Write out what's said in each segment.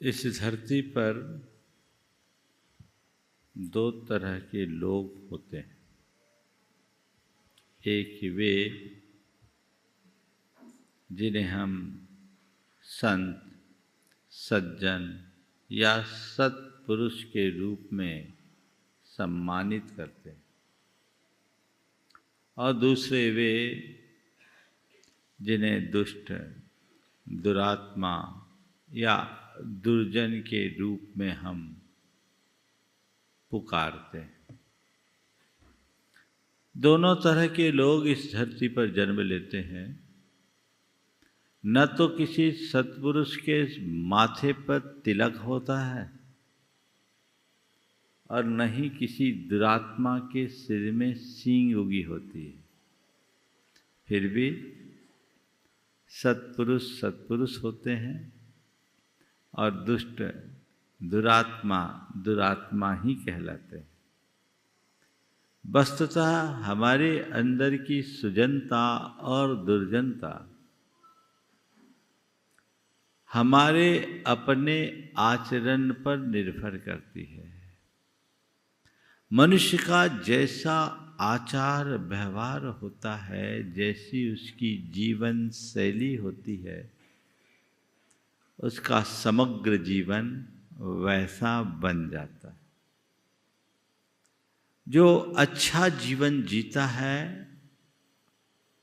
इस धरती पर दो तरह के लोग होते हैं। एक वे जिन्हें हम संत, सज्जन या सत्पुरुष के रूप में सम्मानित करते हैं, और दूसरे वे जिन्हें दुष्ट, दुरात्मा या दुर्जन के रूप में हम पुकारते हैं। दोनों तरह के लोग इस धरती पर जन्म लेते हैं। न तो किसी सत्पुरुष के माथे पर तिलक होता है और न ही किसी दुरात्मा के सिर में सींग उगी होती है। फिर भी सत्पुरुष सत्पुरुष होते हैं और दुष्ट, दुरात्मा दुरात्मा ही कहलाते हैं। वस्तुतः हमारे अंदर की सुजनता और दुर्जनता हमारे अपने आचरण पर निर्भर करती है। मनुष्य का जैसा आचार व्यवहार होता है, जैसी उसकी जीवन शैली होती है, उसका समग्र जीवन वैसा बन जाता है। जो अच्छा जीवन जीता है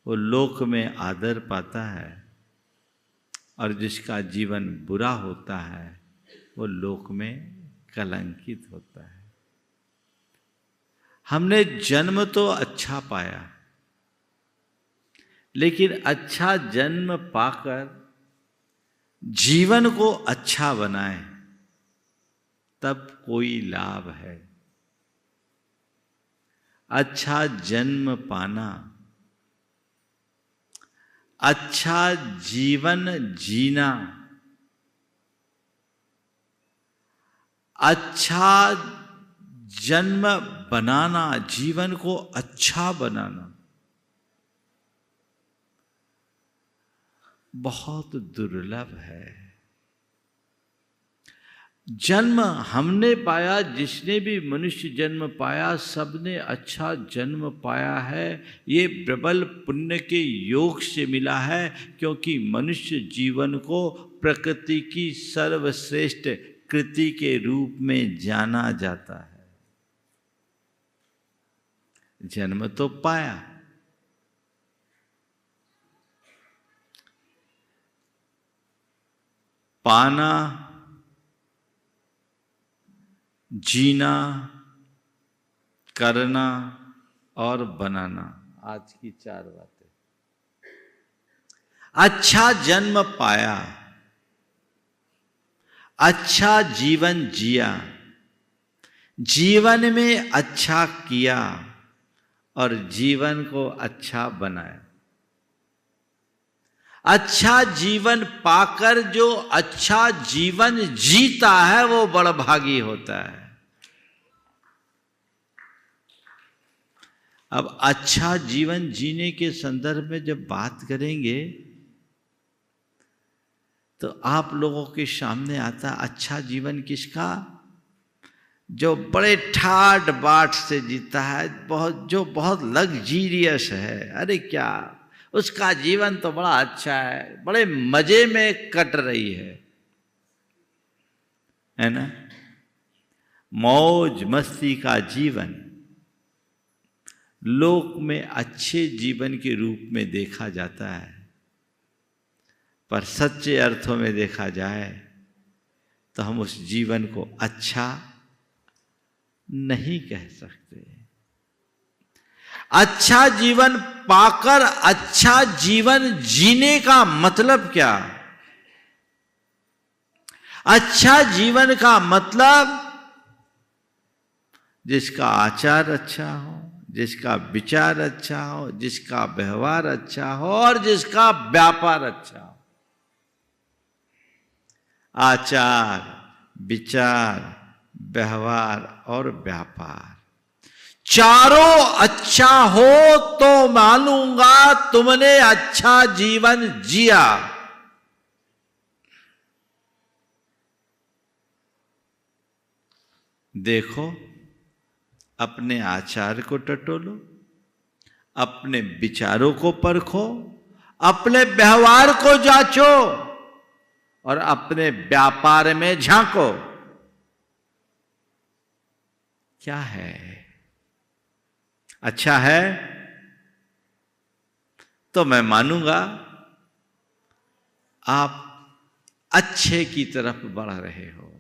वो लोक में आदर पाता है, और जिसका जीवन बुरा होता है वो लोक में कलंकित होता है। हमने जन्म तो अच्छा पाया, लेकिन अच्छा जन्म पाकर जीवन को अच्छा बनाए तब कोई लाभ है। अच्छा जन्म पाना, अच्छा जीवन जीना, अच्छा जन्म बनाना, जीवन को अच्छा बनाना बहुत दुर्लभ है। जन्म हमने पाया, जिसने भी मनुष्य जन्म पाया सबने अच्छा जन्म पाया है। ये प्रबल पुण्य के योग से मिला है, क्योंकि मनुष्य जीवन को प्रकृति की सर्वश्रेष्ठ कृति के रूप में जाना जाता है। जन्म तो पाया, पाना, जीना, करना और बनाना, आज की चार बातें। अच्छा जन्म पाया, अच्छा जीवन जिया, जीवन में अच्छा किया और जीवन को अच्छा बनाया। अच्छा जीवन पाकर जो अच्छा जीवन जीता है वो बड़भागी होता है। अब अच्छा जीवन जीने के संदर्भ में जब बात करेंगे तो आप लोगों के सामने आता अच्छा जीवन किसका? जो बड़े ठाट बाट से जीता है, जो बहुत लग्जीरियस है। अरे क्या, उसका जीवन तो बड़ा अच्छा है, बड़े मजे में कट रही है ना। मौज मस्ती का जीवन लोक में अच्छे जीवन के रूप में देखा जाता है, पर सच्चे अर्थों में देखा जाए तो हम उस जीवन को अच्छा नहीं कह सकते। अच्छा जीवन पाकर अच्छा जीवन जीने का मतलब क्या? अच्छा जीवन का मतलब जिसका आचार अच्छा हो, जिसका विचार अच्छा हो, जिसका व्यवहार अच्छा हो और जिसका व्यापार अच्छा हो। आचार, विचार, व्यवहार और व्यापार चारों अच्छा हो तो मानूंगा तुमने अच्छा जीवन जिया। देखो, अपने आचार को टटोलो, अपने विचारों को परखो, अपने व्यवहार को जांचो और अपने व्यापार में झांको। क्या है? अच्छा है तो मैं मानूंगा आप अच्छे की तरफ बढ़ रहे हो।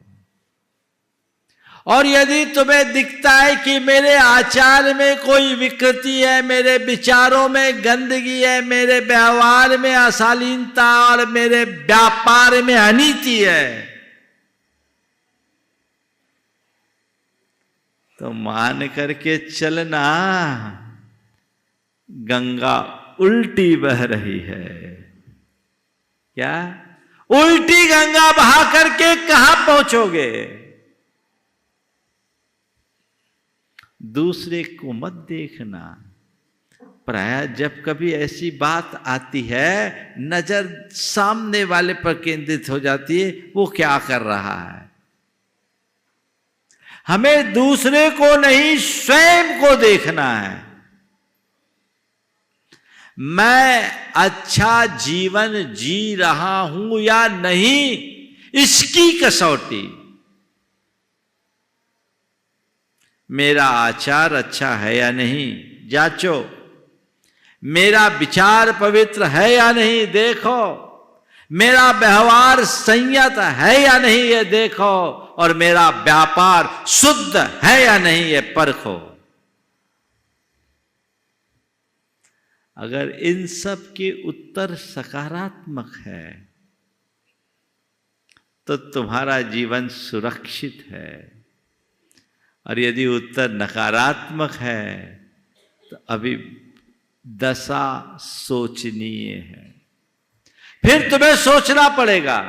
और यदि तुम्हें दिखता है कि मेरे आचार में कोई विकृति है, मेरे विचारों में गंदगी है, मेरे व्यवहार में अशालीनता और मेरे व्यापार में अनीति है, तो मान करके चलना गंगा उल्टी बह रही है। क्या? उल्टी गंगा बहा करके कहां पहुंचोगे? दूसरे को मत देखना। प्राय जब कभी ऐसी बात आती है, नजर सामने वाले पर केंद्रित हो जाती है, वो क्या कर रहा है। हमें दूसरे को नहीं, स्वयं को देखना है। मैं अच्छा जीवन जी रहा हूं या नहीं, इसकी कसौटी। मेरा आचार अच्छा है या नहीं, जांचो। मेरा विचार पवित्र है या नहीं, देखो। मेरा व्यवहार संयत है या नहीं, ये देखो। और मेरा व्यापार शुद्ध है या नहीं, ये परखो। अगर इन सब के उत्तर सकारात्मक है तो तुम्हारा जीवन सुरक्षित है, और यदि उत्तर नकारात्मक है तो अभी दशा सोचनीय है। फिर तुम्हें सोचना पड़ेगा।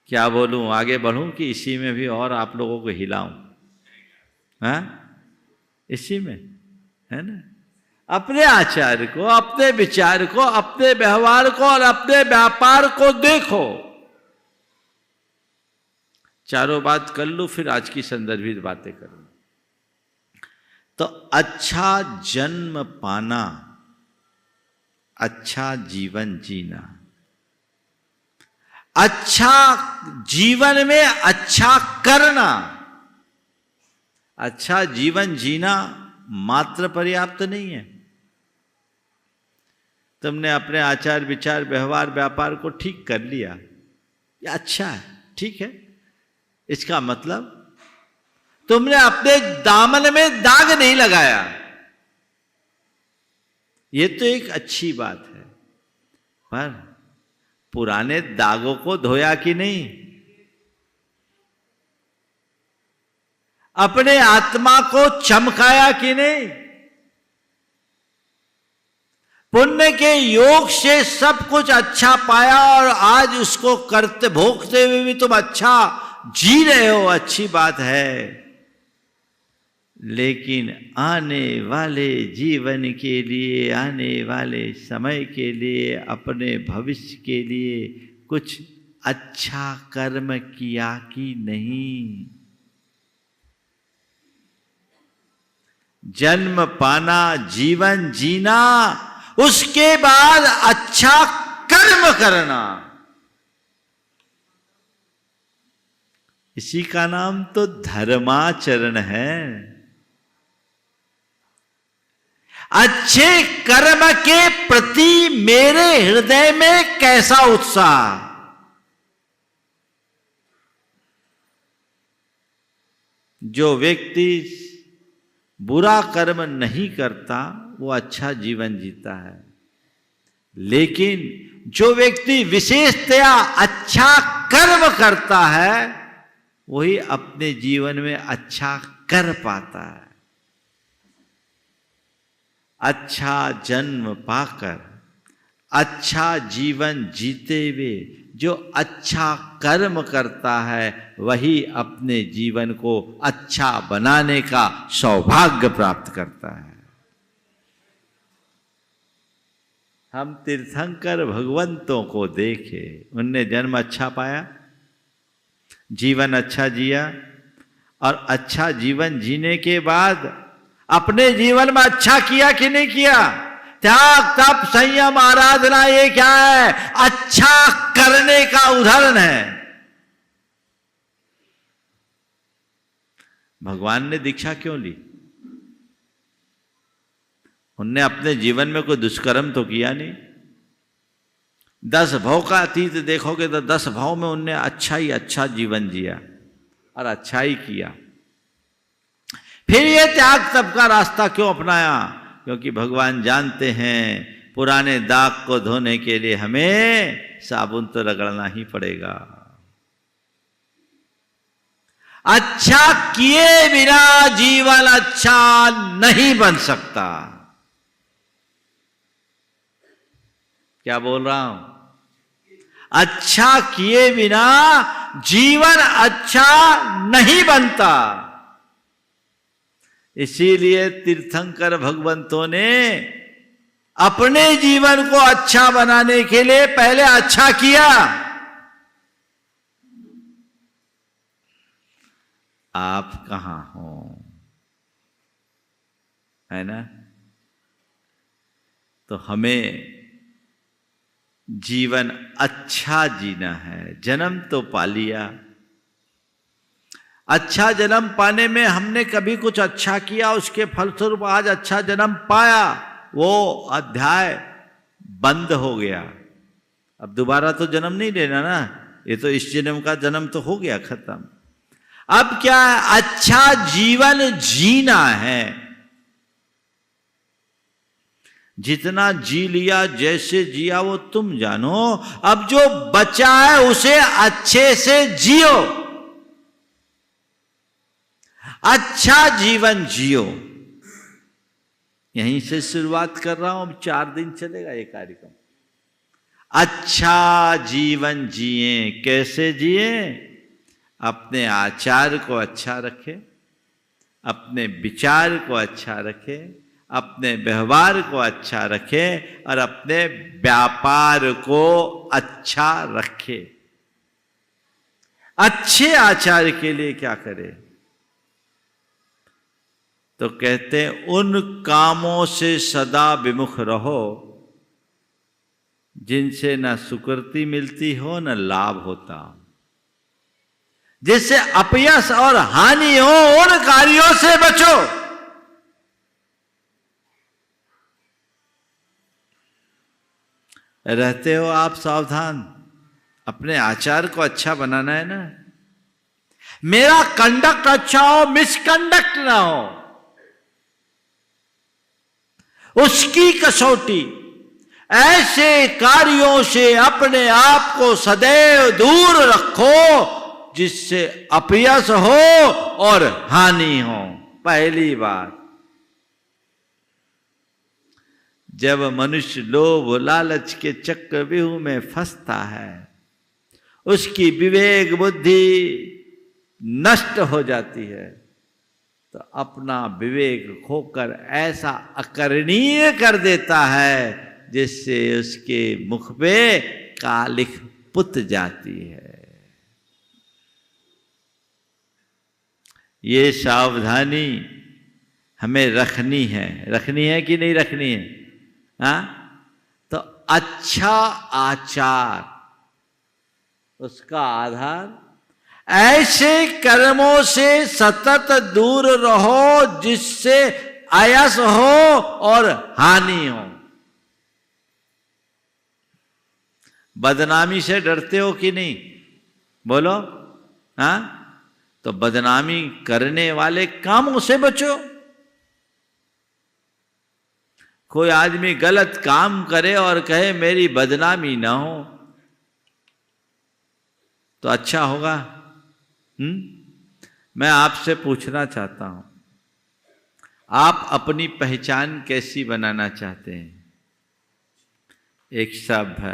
क्या बोलूं, आगे बढ़ूं कि इसी में भी और आप लोगों को हिलाऊं? हाँ, इसी में है ना। अपने आचार को, अपने विचार को, अपने व्यवहार को और अपने व्यापार को देखो। चारों बात कर लो, फिर आज की संदर्भित बातें करो। तो अच्छा जन्म पाना, अच्छा जीवन जीना, अच्छा जीवन में अच्छा करना। अच्छा जीवन जीना मात्र पर्याप्त नहीं है। तुमने अपने आचार विचार व्यवहार व्यापार को ठीक कर लिया, ये अच्छा है, ठीक है। इसका मतलब तुमने अपने दामन में दाग नहीं लगाया, ये तो एक अच्छी बात है। पर पुराने दागों को धोया कि नहीं? अपने आत्मा को चमकाया कि नहीं? पुण्य के योग से सब कुछ अच्छा पाया और आज उसको करते भोगते हुए भी तुम अच्छा जी रहे हो, अच्छी बात है। लेकिन आने वाले जीवन के लिए, आने वाले समय के लिए, अपने भविष्य के लिए कुछ अच्छा कर्म किया कि नहीं? जन्म पाना, जीवन जीना, उसके बाद अच्छा कर्म करना, इसी का नाम तो धर्माचरण है। अच्छे कर्म के प्रति मेरे हृदय में कैसा उत्साह। जो व्यक्ति बुरा कर्म नहीं करता वो अच्छा जीवन जीता है, लेकिन जो व्यक्ति विशेषतया अच्छा कर्म करता है वही अपने जीवन में अच्छा कर पाता है। अच्छा जन्म पाकर अच्छा जीवन जीते हुए जो अच्छा कर्म करता है वही अपने जीवन को अच्छा बनाने का सौभाग्य प्राप्त करता है। हम तीर्थंकर भगवंतों को देखे, उनने जन्म अच्छा पाया, जीवन अच्छा जिया और अच्छा जीवन जीने के बाद अपने जीवन में अच्छा किया कि नहीं किया? त्याग, तप, संयम, आराधना, ये क्या है? अच्छा करने का उदाहरण है। भगवान ने दीक्षा क्यों ली? उनने अपने जीवन में कोई दुष्कर्म तो किया नहीं। 10 भाव का अतीत देखोगे तो 10 भाव में उनने अच्छा ही अच्छा जीवन जिया और अच्छा ही किया। फिर ये त्याग तप का रास्ता क्यों अपनाया? क्योंकि भगवान जानते हैं पुराने दाग को धोने के लिए हमें साबुन तो रगड़ना ही पड़ेगा। अच्छा किए बिना जीवन अच्छा नहीं बन सकता। क्या बोल रहा हूं? अच्छा किए बिना जीवन अच्छा नहीं बनता। इसीलिए तीर्थंकर भगवंतों ने अपने जीवन को अच्छा बनाने के लिए पहले अच्छा किया। आप कहां हो? है ना? तो हमें जीवन अच्छा जीना है। जन्म तो पा लिया, अच्छा जन्म पाने में हमने कभी कुछ अच्छा किया, उसके फलस्वरूप आज अच्छा जन्म पाया, वो अध्याय बंद हो गया। अब दोबारा तो जन्म नहीं लेना ना, ये तो इस जन्म का जन्म तो हो गया, खत्म। अब क्या है? अच्छा जीवन जीना है। जितना जी लिया, जैसे जिया वो तुम जानो। अब जो बचा है उसे अच्छे से जियो, अच्छा जीवन जियो। यहीं से शुरुआत कर रहा हूं, अब 4 दिन चलेगा ये कार्यक्रम। अच्छा जीवन जिए। कैसे जिए? अपने आचार को अच्छा रखे, अपने विचार को अच्छा रखे, अपने व्यवहार को अच्छा रखे और अपने व्यापार को अच्छा रखे। अच्छे आचार के लिए क्या करे? तो कहते हैं उन कामों से सदा विमुख रहो जिनसे न सुकृति मिलती हो न लाभ होता। जिससे अपयश और हानि हो, उन कार्यों से बचो। रहते हो आप सावधान, अपने आचार को अच्छा बनाना है ना। मेरा कंडक्ट अच्छा हो, मिसकंडक्ट ना हो, उसकी कसौटी। ऐसे कार्यों से अपने आप को सदैव दूर रखो जिससे अपयश हो और हानि हो। पहली बात, जब मनुष्य लोभ लालच के चक्रव्यूह में फंसता है, उसकी विवेक बुद्धि नष्ट हो जाती है, तो अपना विवेक खोकर ऐसा अकरणीय कर देता है जिससे उसके मुख पे कालिख पुत जाती है। ये सावधानी हमें रखनी है। रखनी है कि नहीं रखनी है? हाँ? तो अच्छा आचार, उसका आधार ऐसे कर्मों से सतत दूर रहो जिससे आयस हो और हानि हो। बदनामी से डरते हो कि नहीं? बोलो। हाँ? तो बदनामी करने वाले कामों से बचो। कोई आदमी गलत काम करे और कहे मेरी बदनामी ना हो, तो अच्छा होगा? मैं आपसे पूछना चाहता हूं, आप अपनी पहचान कैसी बनाना चाहते हैं? एक सभ्य,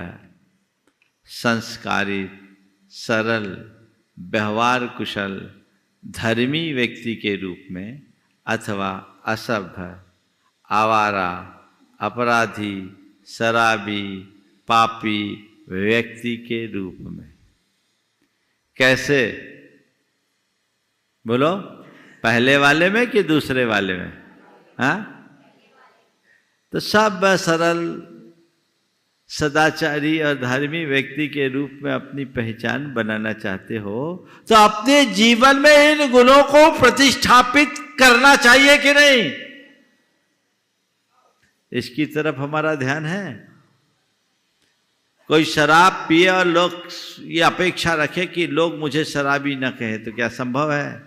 संस्कारी, सरल, व्यवहार कुशल, धर्मी व्यक्ति के रूप में, अथवा असभ्य, आवारा, अपराधी, शराबी, पापी व्यक्ति के रूप में? कैसे? बोलो, पहले वाले में कि दूसरे वाले में? हाँ, तो सब सरल सदाचारी और धार्मी व्यक्ति के रूप में अपनी पहचान बनाना चाहते हो तो अपने जीवन में इन गुणों को प्रतिष्ठापित करना चाहिए कि नहीं? इसकी तरफ हमारा ध्यान है। कोई शराब पिए और लोग ये अपेक्षा रखे कि लोग मुझे शराबी न कहे, तो क्या संभव है?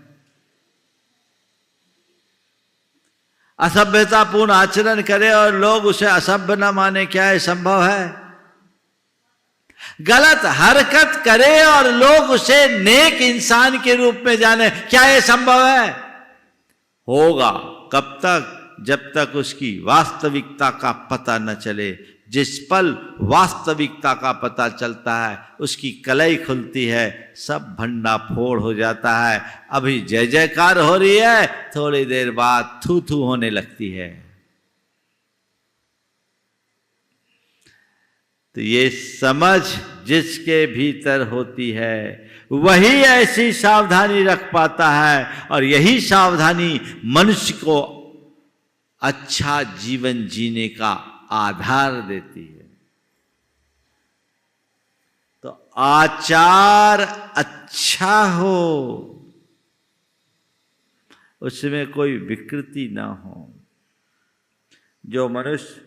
असभ्यतापूर्ण आचरण करे और लोग उसे असभ्य न माने, क्या ये संभव है? गलत हरकत करे और लोग उसे नेक इंसान के रूप में जाने, क्या ये संभव है? होगा कब तक? जब तक उसकी वास्तविकता का पता न चले। जिस पल वास्तविकता का पता चलता है उसकी कलई खुलती है, सब भंडाफोड़ हो जाता है। अभी जय जयकार हो रही है, थोड़ी देर बाद थू थू होने लगती है। तो ये समझ जिसके भीतर होती है वही ऐसी सावधानी रख पाता है, और यही सावधानी मनुष्य को अच्छा जीवन जीने का आधार देती है। तो आचार अच्छा हो, उसमें कोई विकृति ना हो। जो मनुष्य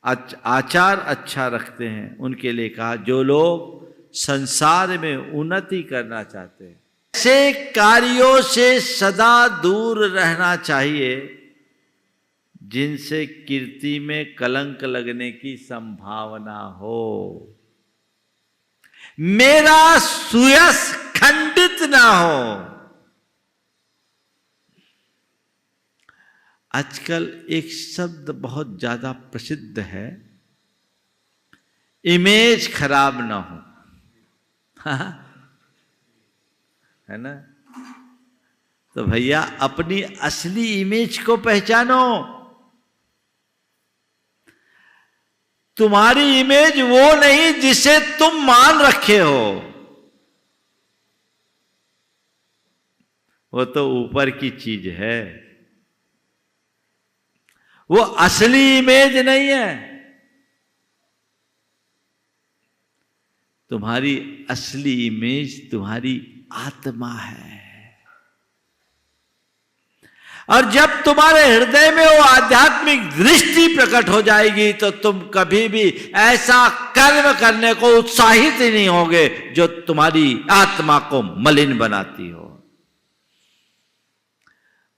आचार अच्छा रखते हैं उनके लिए कहा, जो लोग संसार में उन्नति करना चाहते हैं ऐसे कार्यों से सदा दूर रहना चाहिए जिनसे कीर्ति में कलंक लगने की संभावना हो, मेरा सुयश खंडित ना हो। आजकल एक शब्द बहुत ज्यादा प्रसिद्ध है, इमेज खराब ना हो। है ना? तो भैया अपनी असली इमेज को पहचानो। तुम्हारी इमेज वो नहीं जिसे तुम मान रखे हो, वो तो ऊपर की चीज है, वो असली इमेज नहीं है। तुम्हारी असली इमेज तुम्हारी आत्मा है। और जब तुम्हारे हृदय में वो आध्यात्मिक दृष्टि प्रकट हो जाएगी तो तुम कभी भी ऐसा कर्म करने को उत्साहित ही नहीं होगे जो तुम्हारी आत्मा को मलिन बनाती हो।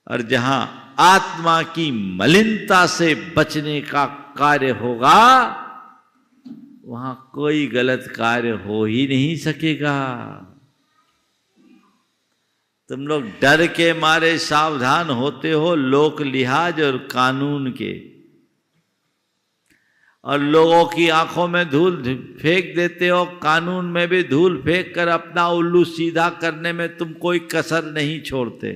और जहां आत्मा की मलिनता से बचने का कार्य होगा वहां कोई गलत कार्य हो ही नहीं सकेगा। तुम लोग डर के मारे सावधान होते हो लोक लिहाज और कानून के, और लोगों की आंखों में धूल फेंक देते हो, कानून में भी धूल फेंक कर अपना उल्लू सीधा करने में तुम कोई कसर नहीं छोड़ते।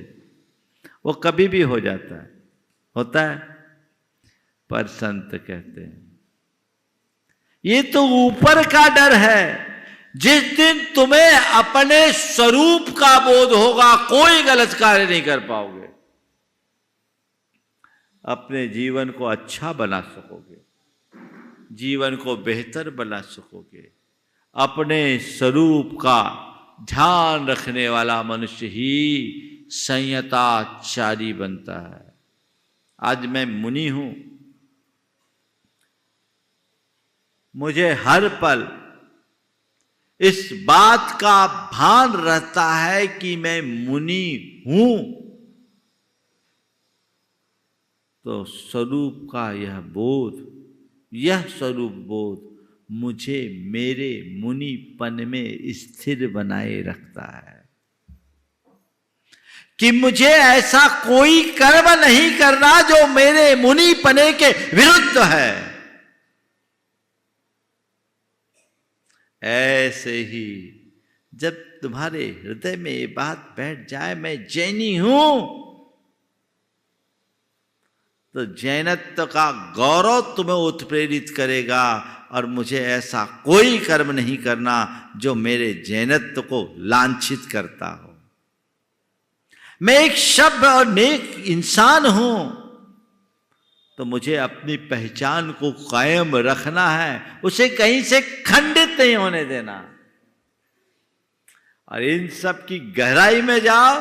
वो कभी भी हो जाता है, होता है, पर संत कहते हैं ये तो ऊपर का डर है। जिस दिन तुम्हें अपने स्वरूप का बोध होगा कोई गलत कार्य नहीं कर पाओगे, अपने जीवन को अच्छा बना सकोगे, जीवन को बेहतर बना सकोगे। अपने स्वरूप का ध्यान रखने वाला मनुष्य ही संयताचारी बनता है। आज मैं मुनि हूं, मुझे हर पल इस बात का भान रहता है कि मैं मुनि हूं, तो स्वरूप का यह बोध, यह स्वरूप बोध मुझे मेरे मुनिपन में स्थिर बनाए रखता है कि मुझे ऐसा कोई कर्म नहीं करना जो मेरे मुनिपने के विरुद्ध है। ऐसे ही जब तुम्हारे हृदय में ये बात बैठ जाए मैं जैनी हूं, तो जैनत्व का गौरव तुम्हें उत्प्रेरित करेगा और मुझे ऐसा कोई कर्म नहीं करना जो मेरे जैनत्व को लांछित करता हो। मैं एक सभ्य और नेक इंसान हूं, तो मुझे अपनी पहचान को कायम रखना है, उसे कहीं से खंडित नहीं होने देना। और इन सब की गहराई में जाओ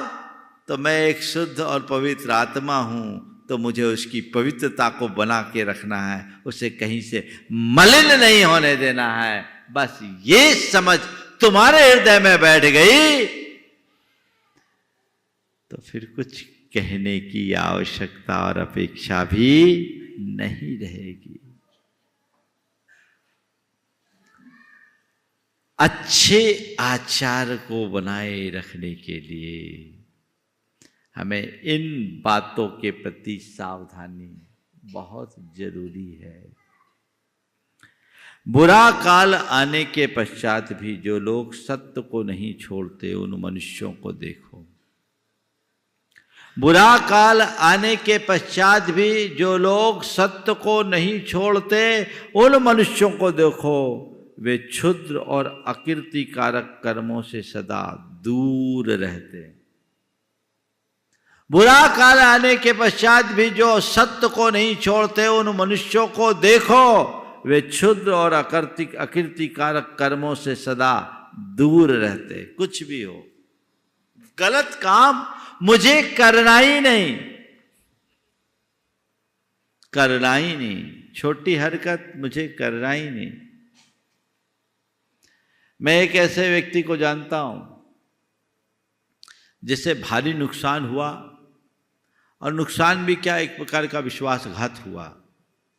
तो मैं एक शुद्ध और पवित्र आत्मा हूं, तो मुझे उसकी पवित्रता को बना के रखना है, उसे कहीं से मलिन नहीं होने देना है। बस ये समझ तुम्हारे हृदय में बैठ गई तो फिर कुछ कहने की आवश्यकता और अपेक्षा भी नहीं रहेगी। अच्छे आचार को बनाए रखने के लिए हमें इन बातों के प्रति सावधानी बहुत जरूरी है। बुरा काल आने के पश्चात भी जो लोग सत्य को नहीं छोड़ते, उन मनुष्यों को देखो। बुरा काल आने के पश्चात भी जो लोग सत्य को नहीं छोड़ते, उन मनुष्यों को देखो, वे क्षुद्र और अकीर्तिकारक कर्मों से सदा दूर रहते। बुरा काल आने के पश्चात भी जो सत्य को नहीं छोड़ते, उन मनुष्यों को देखो, वे क्षुद्र और अकीर्तिकारक कर्मों से सदा दूर रहते। कुछ भी हो, गलत काम मुझे करना ही नहीं, करना ही नहीं, छोटी हरकत मुझे करना ही नहीं। मैं एक ऐसे व्यक्ति को जानता हूं जिससे भारी नुकसान हुआ, और नुकसान भी क्या, एक प्रकार का विश्वासघात हुआ।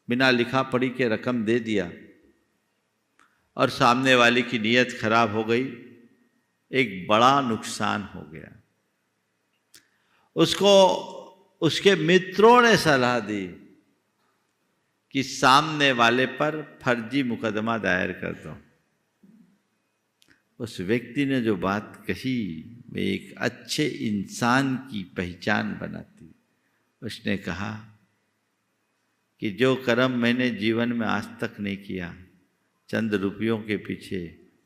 बिना लिखा पढ़ी के रकम दे दिया और सामने वाले की नीयत खराब हो गई, एक बड़ा नुकसान हो गया। उसको उसके मित्रों ने सलाह दी कि सामने वाले पर फर्जी मुकदमा दायर कर दो। उस व्यक्ति ने जो बात कही वे एक अच्छे इंसान की पहचान बनाती। उसने कहा कि जो कर्म मैंने जीवन में आज तक नहीं किया, चंद रुपयों के पीछे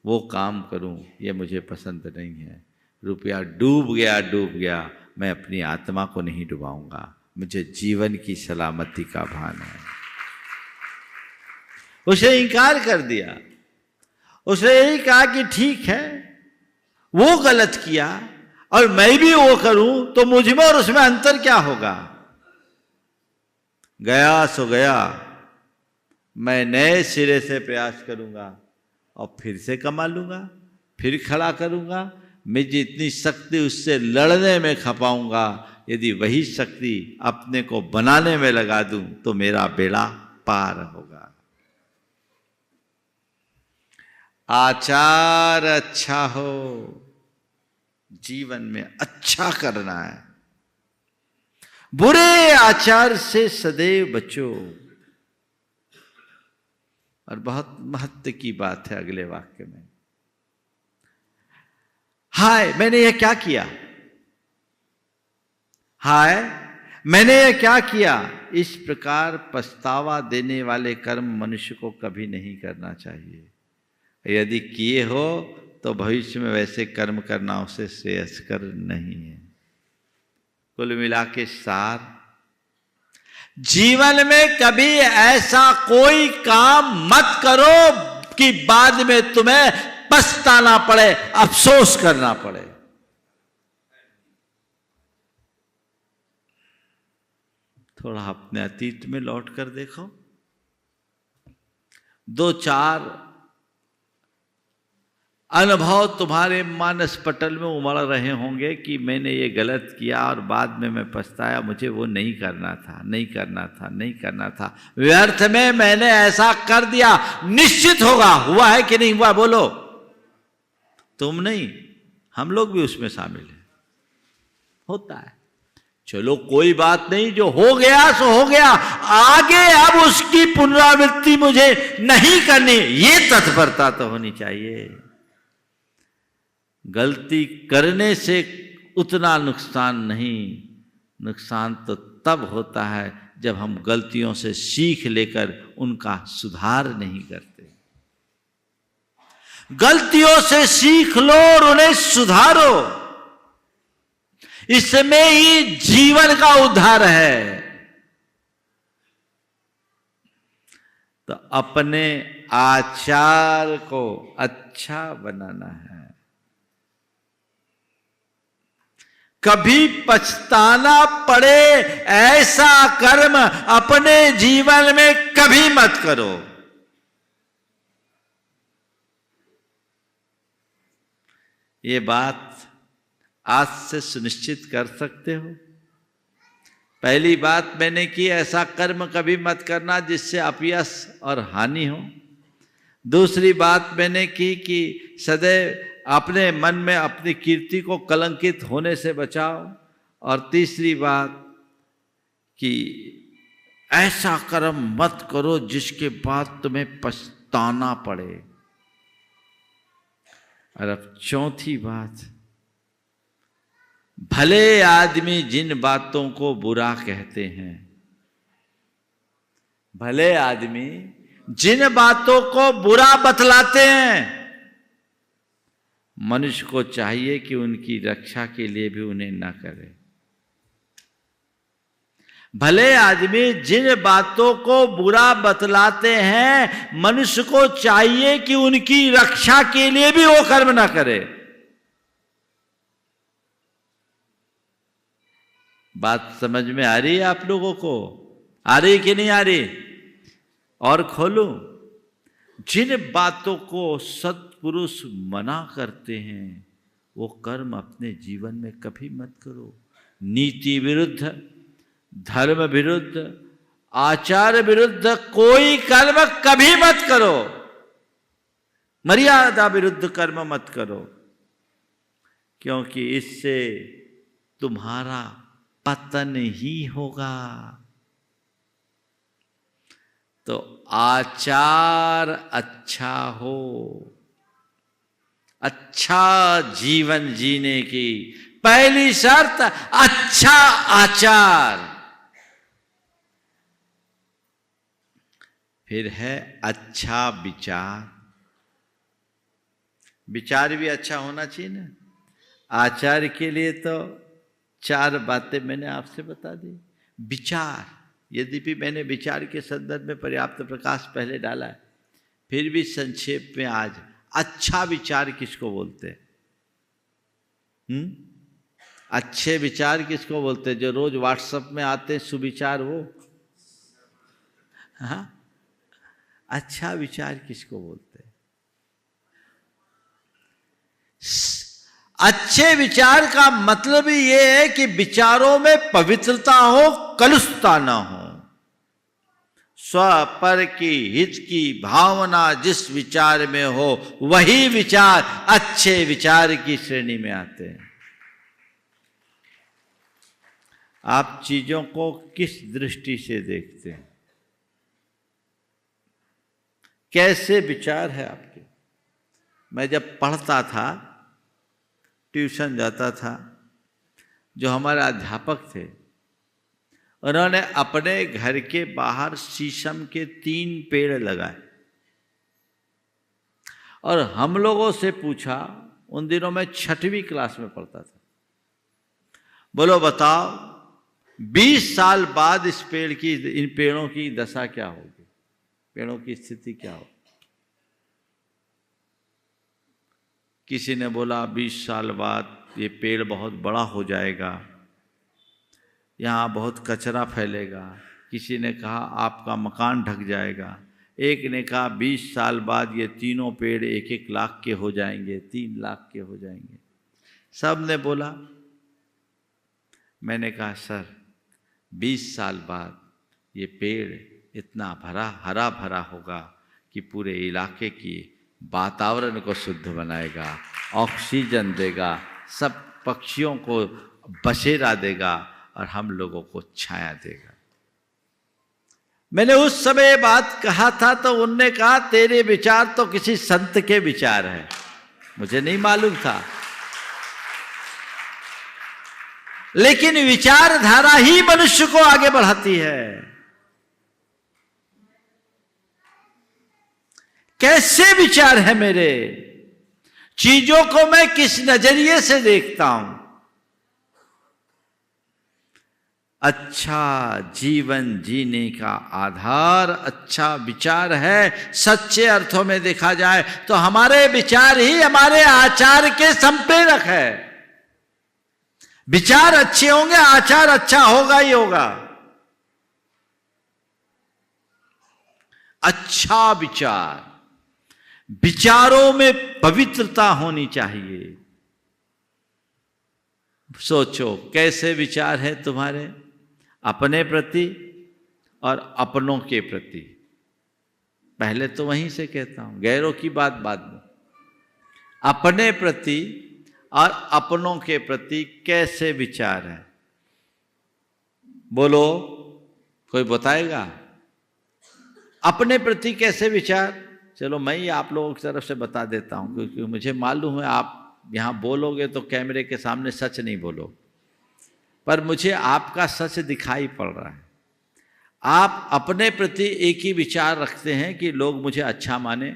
वो काम करूं, ये मुझे पसंद नहीं है। रुपया डूब गया, मैं अपनी आत्मा को नहीं डुबाऊंगा, मुझे जीवन की सलामती का भान है। उसने इनकार कर दिया। उसने यही कहा कि ठीक है, वो गलत किया और मैं भी वो करूं तो मुझ में और उसमें अंतर क्या होगा। गया सो गया, मैं नए सिरे से प्रयास करूंगा और फिर से कमा लूंगा, फिर खड़ा करूंगा। मैं जितनी शक्ति उससे लड़ने में खपाऊंगा, यदि वही शक्ति अपने को बनाने में लगा दूं तो मेरा बेड़ा पार होगा। आचार अच्छा हो, जीवन में अच्छा करना है। बुरे आचार से सदैव बचो। और बहुत महत्व की बात है अगले वाक्य में, हाय मैंने यह क्या किया, हाय मैंने यह क्या किया। इस प्रकार पछतावा देने वाले कर्म मनुष्य को कभी नहीं करना चाहिए। यदि किए हो तो भविष्य में वैसे कर्म करना उसे श्रेयस्कर नहीं है। कुल मिला के सार, जीवन में कभी ऐसा कोई काम मत करो कि बाद में तुम्हें पछताना पड़े, अफसोस करना पड़े। थोड़ा अपने अतीत में लौट कर देखो। 2-4 अनुभव तुम्हारे मानस पटल में उमड़ रहे होंगे कि मैंने ये गलत किया और बाद में मैं पछताया, मुझे वो नहीं करना था, नहीं करना था, नहीं करना था, व्यर्थ में मैंने ऐसा कर दिया। निश्चित होगा, हुआ है कि नहीं हुआ बोलो। तुम नहीं, हम लोग भी उसमें शामिल हैं, होता है। चलो कोई बात नहीं, जो हो गया सो हो गया, आगे अब उसकी पुनरावृत्ति मुझे नहीं करनी, ये तत्परता तो होनी चाहिए। गलती करने से उतना नुकसान नहीं, नुकसान तो तब होता है जब हम गलतियों से सीख लेकर उनका सुधार नहीं करते। गलतियों से सीख लो और उन्हें सुधारो। इसमें ही जीवन का उद्धार है। तो अपने आचार को अच्छा बनाना है। कभी पछताना पड़े ऐसा कर्म अपने जीवन में कभी मत करो। ये बात आज से सुनिश्चित कर सकते हो। पहली बात मैंने की, ऐसा कर्म कभी मत करना जिससे अपयश और हानि हो। दूसरी बात मैंने की कि सदैव अपने मन में अपनी कीर्ति को कलंकित होने से बचाओ। और तीसरी बात कि ऐसा कर्म मत करो जिसके बाद तुम्हें पछताना पड़े। और अब चौथी बात, भले आदमी जिन बातों को बुरा कहते हैं, भले आदमी जिन बातों को बुरा बतलाते हैं, मनुष्य को चाहिए कि उनकी रक्षा के लिए भी उन्हें न करे। भले आदमी जिन बातों को बुरा बतलाते हैं, मनुष्य को चाहिए कि उनकी रक्षा के लिए भी वो कर्म ना करे। बात समझ में आ रही है आप लोगों को? आ रही कि नहीं आ रही? और खोलूं, जिन बातों को सत्पुरुष मना करते हैं वो कर्म अपने जीवन में कभी मत करो। नीति विरुद्ध, धर्म विरुद्ध, आचार विरुद्ध कोई कर्म कभी मत करो। मर्यादा विरुद्ध कर्म मत करो, क्योंकि इससे तुम्हारा पतन ही होगा। तो आचार अच्छा हो, अच्छा जीवन जीने की पहली शर्त अच्छा आचार। फिर है अच्छा विचार। विचार भी अच्छा होना चाहिए ना। आचार के लिए तो 4 बातें मैंने आपसे बता दी। विचार, यद्यपि मैंने विचार के संदर्भ में पर्याप्त प्रकाश पहले डाला है, फिर भी संक्षेप में आज अच्छा विचार किसको बोलते हैं? अच्छे विचार किसको बोलते हैं? जो रोज व्हाट्सएप में आते हैं सुविचार, वो? हाँ, अच्छा विचार किसको बोलते हैं? अच्छे विचार का मतलब ही ये है कि विचारों में पवित्रता हो, कलुषता ना हो। स्व पर की हित की भावना जिस विचार में हो, वही विचार अच्छे विचार की श्रेणी में आते हैं। आप चीजों को किस दृष्टि से देखते हैं? कैसे विचार है आपके? मैं जब पढ़ता था, ट्यूशन जाता था, जो हमारे अध्यापक थे उन्होंने अपने घर के बाहर शीशम के 3 पेड़ लगाए और हम लोगों से पूछा, उन दिनों में 6वीं क्लास में पढ़ता था, बोलो बताओ 20 साल बाद इन पेड़ों की दशा क्या होगी, पेड़ों की स्थिति क्या होगी? किसी ने बोला 20 साल बाद ये पेड़ बहुत बड़ा हो जाएगा, यहाँ बहुत कचरा फैलेगा। किसी ने कहा आपका मकान ढक जाएगा। एक ने कहा 20 साल बाद ये तीनों पेड़ 1-1 लाख के हो जाएंगे, 3 लाख के हो जाएंगे। सब ने बोला। मैंने कहा सर 20 साल बाद ये पेड़ इतना हरा भरा होगा कि पूरे इलाके की वातावरण को शुद्ध बनाएगा, ऑक्सीजन देगा, सब पक्षियों को बसेरा देगा और हम लोगों को छाया देगा। मैंने उस समय बात कहा था तो उनने कहा तेरे विचार तो किसी संत के विचार हैं। मुझे नहीं मालूम था, लेकिन विचारधारा ही मनुष्य को आगे बढ़ाती है। कैसे विचार है मेरे, चीजों को मैं किस नजरिए से देखता हूं, अच्छा जीवन जीने का आधार अच्छा विचार है। सच्चे अर्थों में देखा जाए तो हमारे विचार ही हमारे आचार के संप्रेरक है। विचार अच्छे होंगे, आचार अच्छा होगा ही होगा। अच्छा विचार, विचारों में पवित्रता होनी चाहिए। सोचो कैसे विचार है तुम्हारे अपने प्रति और अपनों के प्रति। पहले तो वहीं से कहता हूं, गैरों की बात बाद में। अपने प्रति और अपनों के प्रति कैसे विचार है, बोलो, कोई बताएगा? अपने प्रति कैसे विचार? चलो मैं ही आप लोगों की तरफ से बता देता हूं, क्योंकि मुझे मालूम है आप यहां बोलोगे तो कैमरे के सामने सच नहीं बोलो, पर मुझे आपका सच दिखाई पड़ रहा है। आप अपने प्रति एक ही विचार रखते हैं कि लोग मुझे अच्छा माने,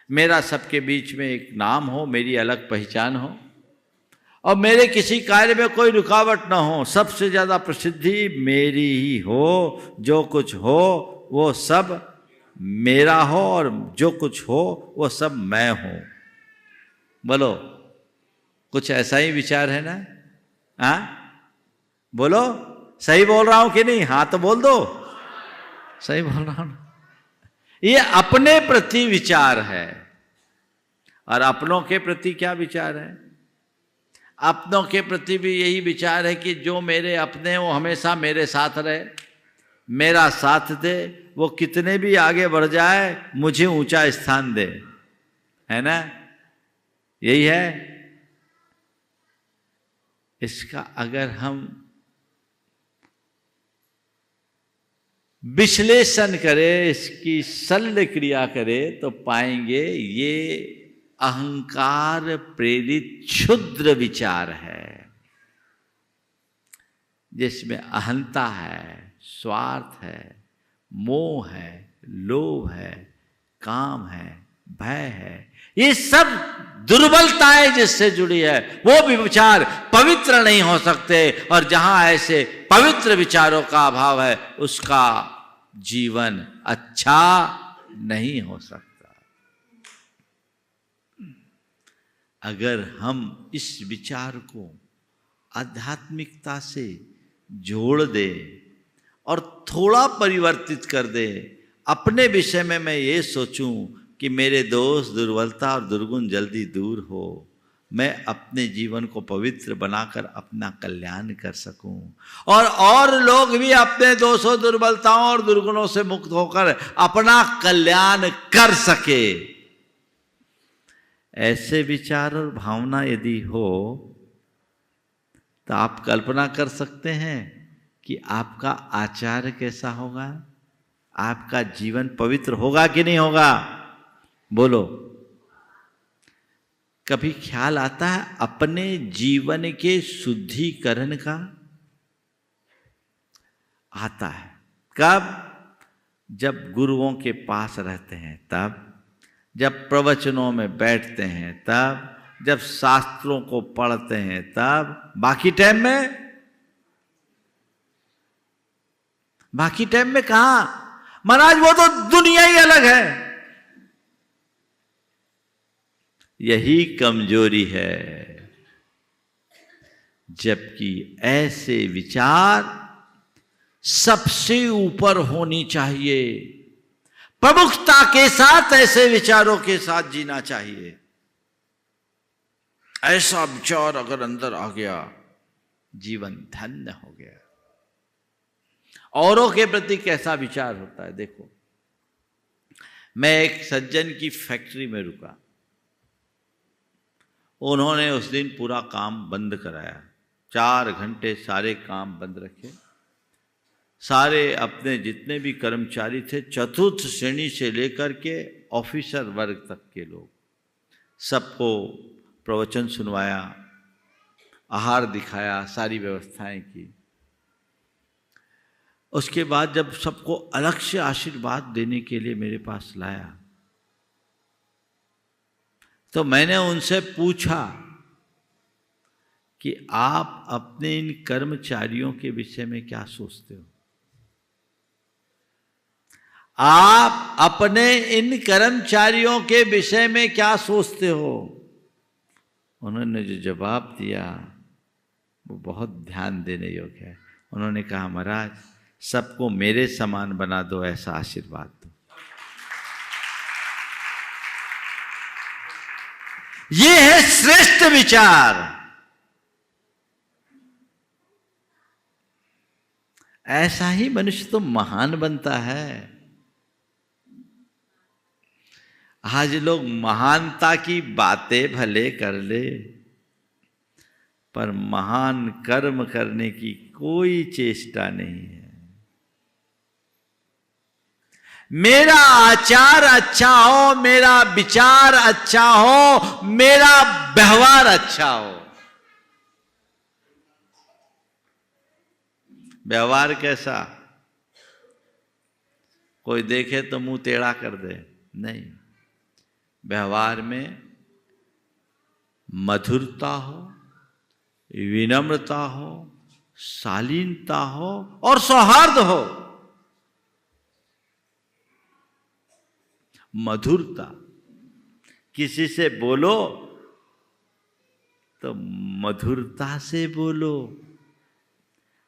मेरा सबके बीच में एक नाम हो, मेरी अलग पहचान हो, और मेरे किसी कार्य में कोई रुकावट ना हो, सबसे ज़्यादा प्रसिद्धि मेरी ही हो, जो कुछ हो वो सब मेरा हो, और जो कुछ हो वो सब मैं हूँ। बोलो, कुछ ऐसा ही विचार है ना? हाँ बोलो, सही बोल रहा हूं कि नहीं? हाँ तो बोल दो, सही बोल रहा हूं। ये अपने प्रति विचार है। और अपनों के प्रति क्या विचार है? अपनों के प्रति भी यही विचार है कि जो मेरे अपने वो हमेशा मेरे साथ रहे, मेरा साथ दे, वो कितने भी आगे बढ़ जाए मुझे ऊंचा स्थान दे, है ना? यही है। इसका अगर हम विश्लेषण करें, इसकी शल्य क्रिया करें, तो पाएंगे ये अहंकार प्रेरित क्षुद्र विचार है, जिसमें अहंता है, स्वार्थ है, मोह है, लोभ है, काम है, भय है। ये सब दुर्बलताएं जिससे जुड़ी है, वो भी विचार पवित्र नहीं हो सकते। और जहां ऐसे पवित्र विचारों का अभाव है, उसका जीवन अच्छा नहीं हो सकता। अगर हम इस विचार को आध्यात्मिकता से जोड़ दे और थोड़ा परिवर्तित कर दे, अपने विषय में मैं ये सोचूं कि मेरे दोष, दुर्बलता और दुर्गुण जल्दी दूर हो, मैं अपने जीवन को पवित्र बनाकर अपना कल्याण कर सकूं, और लोग भी अपने दोषों, दुर्बलताओं और दुर्गुणों से मुक्त होकर अपना कल्याण कर सके। ऐसे विचार और भावना यदि हो तो आप कल्पना कर सकते हैं कि आपका आचार कैसा होगा, आपका जीवन पवित्र होगा कि नहीं होगा? बोलो, कभी ख्याल आता है अपने जीवन के शुद्धिकरण का? आता है। कब? जब गुरुओं के पास रहते हैं तब, जब प्रवचनों में बैठते हैं तब, जब शास्त्रों को पढ़ते हैं तब। बाकी टाइम में? बाकी टाइम में कहां? महाराज वो तो दुनिया ही अलग है। यही कमजोरी है। जबकि ऐसे विचार सबसे ऊपर होनी चाहिए। प्रमुखता के साथ ऐसे विचारों के साथ जीना चाहिए। ऐसा विचार अगर अंदर आ गया, जीवन धन्य हो गया। औरों के प्रति कैसा विचार होता है देखो। मैं एक सज्जन की फैक्ट्री में रुका। उन्होंने उस दिन पूरा काम बंद कराया, 4 घंटे सारे काम बंद रखे। सारे अपने जितने भी कर्मचारी थे, चतुर्थ श्रेणी से लेकर के ऑफिसर वर्ग तक के लोग, सबको प्रवचन सुनवाया, आहार दिखाया, सारी व्यवस्थाएं की। उसके बाद जब सबको अलग से आशीर्वाद देने के लिए मेरे पास लाया, तो मैंने उनसे पूछा कि आप अपने इन कर्मचारियों के विषय में क्या सोचते हो? आप अपने इन कर्मचारियों के विषय में क्या सोचते हो? उन्होंने जो जवाब दिया वो बहुत ध्यान देने योग्य है। उन्होंने कहा, महाराज सबको मेरे समान बना दो, ऐसा आशीर्वाद दो। ये है श्रेष्ठ विचार। ऐसा ही मनुष्य तो महान बनता है। आज लोग महानता की बातें भले कर ले, पर महान कर्म करने की कोई चेष्टा नहीं है। मेरा आचार अच्छा हो, मेरा विचार अच्छा हो, मेरा व्यवहार अच्छा हो। व्यवहार कैसा? कोई देखे तो मुंह टेढ़ा कर दे? नहीं। व्यवहार में मधुरता हो, विनम्रता हो, शालीनता हो और सौहार्द हो। मधुरता, किसी से बोलो तो मधुरता से बोलो,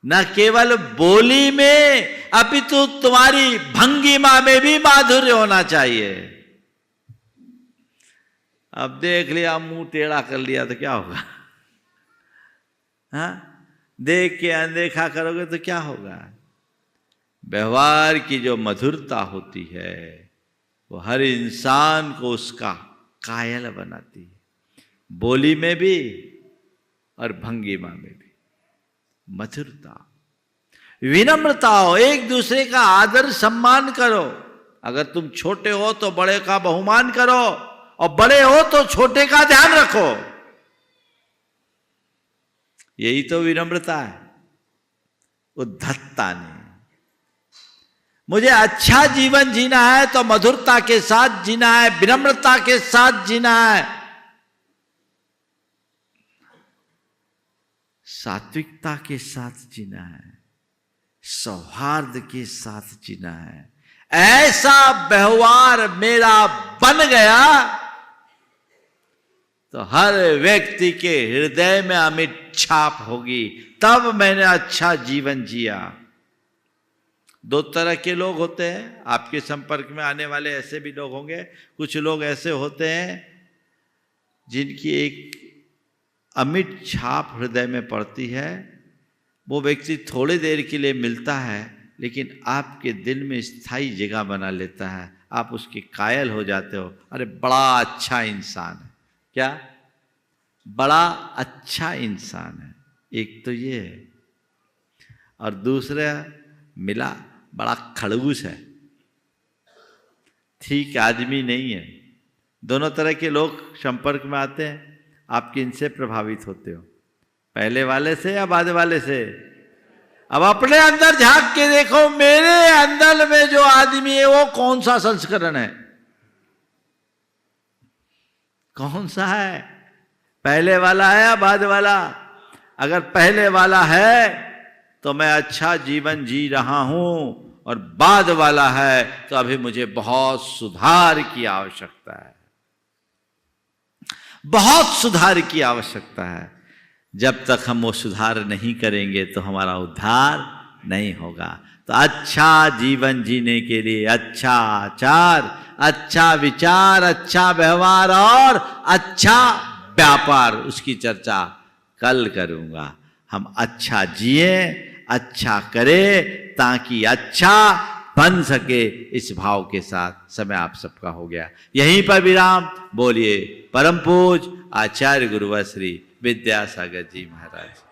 न केवल बोली में अपितु तुम्हारी भंगिमा में भी माधुर्य होना चाहिए। अब देख लिया मुंह टेढ़ा कर लिया तो क्या होगा? हाँ, देख के अनदेखा करोगे तो क्या होगा? व्यवहार की जो मधुरता होती है वो हर इंसान को उसका कायल बनाती है, बोली में भी और भंगिमा में भी। मधुरता, विनम्रता हो, एक दूसरे का आदर सम्मान करो। अगर तुम छोटे हो तो बड़े का बहुमान करो, और बड़े हो तो छोटे का ध्यान रखो। यही तो विनम्रता है, उद्धतता नहीं। मुझे अच्छा जीवन जीना है तो मधुरता के साथ जीना है, विनम्रता के साथ जीना है, सात्विकता के साथ जीना है, सौहार्द के साथ जीना है। ऐसा व्यवहार मेरा बन गया तो हर व्यक्ति के हृदय में अमिट छाप होगी। तब मैंने अच्छा जीवन जिया। दो तरह के लोग होते हैं, आपके संपर्क में आने वाले ऐसे भी लोग होंगे। कुछ लोग ऐसे होते हैं जिनकी एक अमिट छाप हृदय में पड़ती है। वो व्यक्ति थोड़ी देर के लिए मिलता है, लेकिन आपके दिल में स्थायी जगह बना लेता है। आप उसके कायल हो जाते हो, अरे बड़ा अच्छा इंसान है। क्या? बड़ा अच्छा इंसान है। एक तो ये है, और दूसरा मिला बड़ा खड़ूस है, ठीक आदमी नहीं है। दोनों तरह के लोग संपर्क में आते हैं। आप किन से प्रभावित होते हो, पहले वाले से या बाद वाले से? अब अपने अंदर झांक के देखो, मेरे अंदर में जो आदमी है वो कौन सा संस्करण है, कौन सा है? पहले वाला है या बाद वाला? अगर पहले वाला है तो मैं अच्छा जीवन जी रहा हूं, और बाद वाला है तो अभी मुझे बहुत सुधार की आवश्यकता है, बहुत सुधार की आवश्यकता है। जब तक हम वो सुधार नहीं करेंगे तो हमारा उद्धार नहीं होगा। तो अच्छा जीवन जीने के लिए अच्छा आचार, अच्छा विचार, अच्छा व्यवहार और अच्छा व्यापार, उसकी चर्चा कल करूंगा। हम अच्छा जिए, अच्छा करें, ताकि अच्छा बन सके। इस भाव के साथ समय आप सबका हो गया। यहीं पर विराम। बोलिए परम पूज आचार्य गुरुवर श्री विद्यासागर जी महाराज।